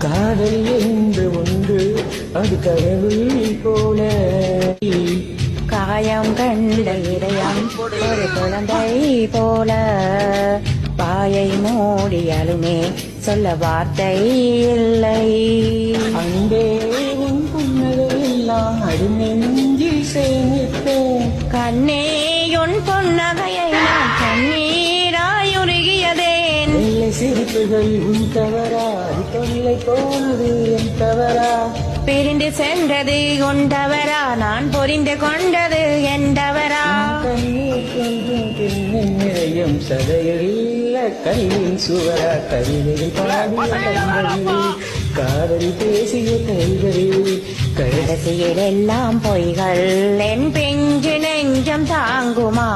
காதல் என்று ஒன்று அது கடவுள் போல காயம் கண்ட இதயம் ஒரு குழந்தை போல வாயை மூடியாலுமே சொல்ல வார்த்தை இல்லை. அன்பே உன் புன்னகையெல்லாம் அடிநெஞ்சில் சேமிப்பேன். கண்ணே உன் புன்னகையை நான் கண்ணீராயுருகியதேன். வெள்ளை சிரிப்புகள் உன் தவறா, தொல்லை போனது என் தவறா? பிரிந்து சென்றது உன் தவறா, நான் புரிந்து கொண்டது என் தவறா? கண்ணீர் கொஞ்சம் பெண்ணின் நிலையம் சதையில் கல்வின் சுவரா? கவிதைகள் பாடிய காதல் பேசிய கைகளில் கடைசியில் எல்லாம் பொய்கள் என் பெஞ்சு நெஞ்சம் தாங்குமா?